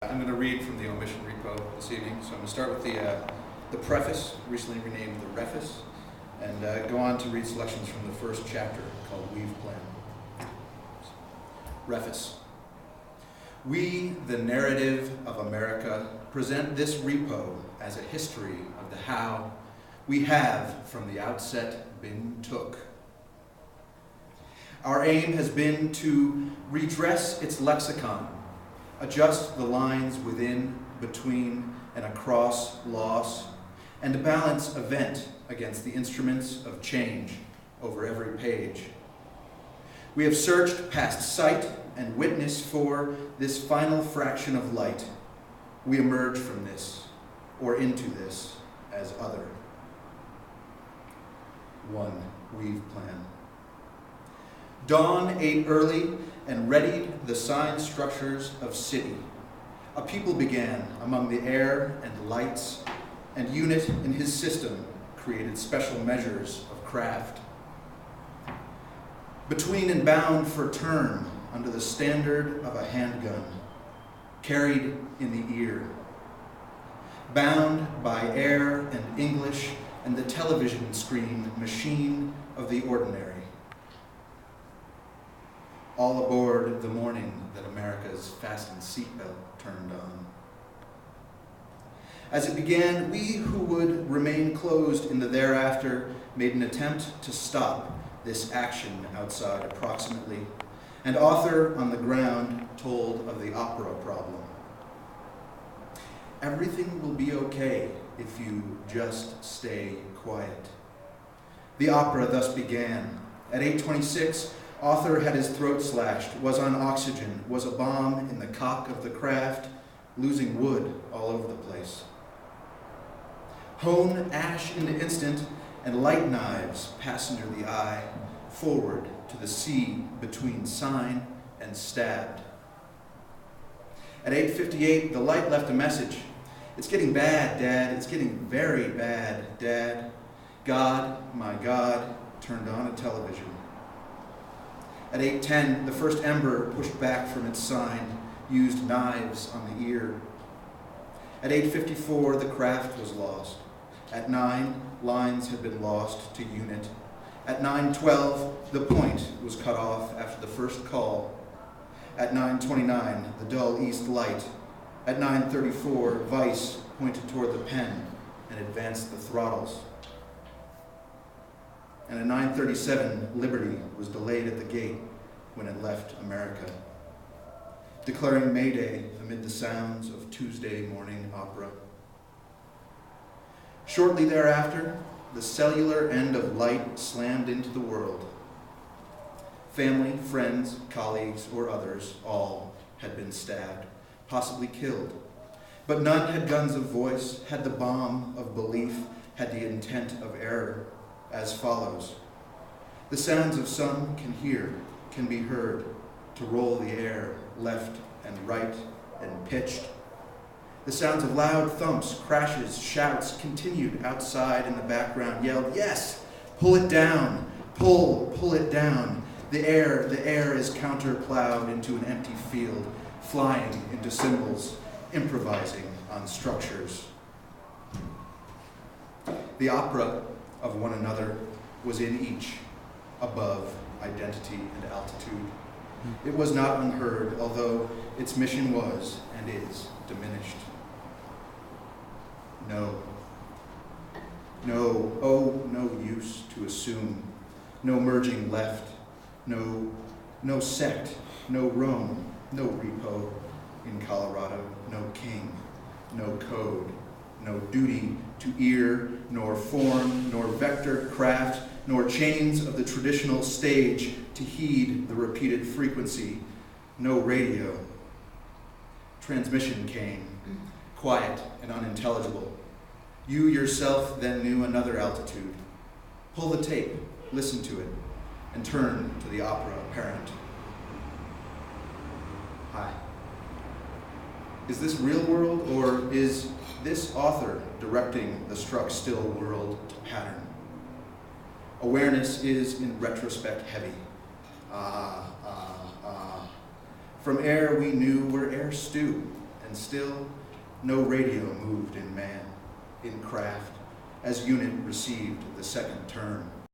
I'm going to read from the omission repo this evening. So I'm going to start with the preface, recently renamed the reface, and go on to read selections from the first chapter called Weave Plan. Reface. We, the narrative of America, present this repo as a history of the how we have from the outset been took. Our aim has been to redress its lexicon, adjust the lines within, between, and across loss, and to balance event against the instruments of change over every page. We have searched past sight and witness for this final fraction of light. We emerge from this, or into this, as other. 1. Weave Plan. Dawn ate early and readied the sign structures of city. A people began among the air and lights, and unit in his system created special measures of craft. Between and bound for term under the standard of a handgun, carried in the ear. Bound by air and English and the television screen machine of the ordinary. All aboard the morning that America's fastened seatbelt turned on. As it began, we who would remain closed in the thereafter made an attempt to stop this action outside approximately, and author on the ground told of the opera problem. Everything will be okay if you just stay quiet. The opera thus began. At 8:26, author had his throat slashed, was on oxygen, was a bomb in the cock of the craft, losing wood all over the place. Hone ash into instant, and light knives pass under the eye, forward to the sea between sign and stabbed. At 8:58, the light left a message. It's getting bad, Dad. It's getting very bad, Dad. God, my God, turned on a television. At 8:10, the first ember pushed back from its sign, used knives on the ear. At 8:54, the craft was lost. At 9, lines had been lost to unit. At 9:12, the point was cut off after the first call. At 9:29, the dull east light. At 9:34, Vice pointed toward the pen and advanced the throttles. And at 9:37, Liberty was delayed at the gate when it left America, declaring Mayday amid the sounds of Tuesday morning opera. Shortly thereafter, the cellular end of light slammed into the world. Family, friends, colleagues, or others, all had been stabbed, possibly killed. But none had guns of voice, had the bomb of belief, had the intent of error, as follows. The sounds of some can hear, can be heard, to roll the air, left and right and pitched. The sounds of loud thumps, crashes, shouts continued outside in the background, yelled, yes, pull it down, pull it down. The air is counter-plowed into an empty field, flying into symbols, improvising on structures. The opera of one another was in each, above identity and altitude. It was not unheard, although its mission was and is diminished. No use to assume, no merging left, no sect, no Rome, no repo in Colorado, no king, no code, no duty to ear, nor form, nor vector craft, nor chains of the traditional stage to heed the repeated frequency, no radio. Transmission came, quiet and unintelligible. You yourself then knew another altitude. Pull the tape, listen to it, and turn to the opera apparent. Hi. Is this real world, or is this author directing the struck still world to pattern? Awareness is in retrospect heavy. From air we knew were air stew and still no radio moved in man, in craft, as unit received the second turn.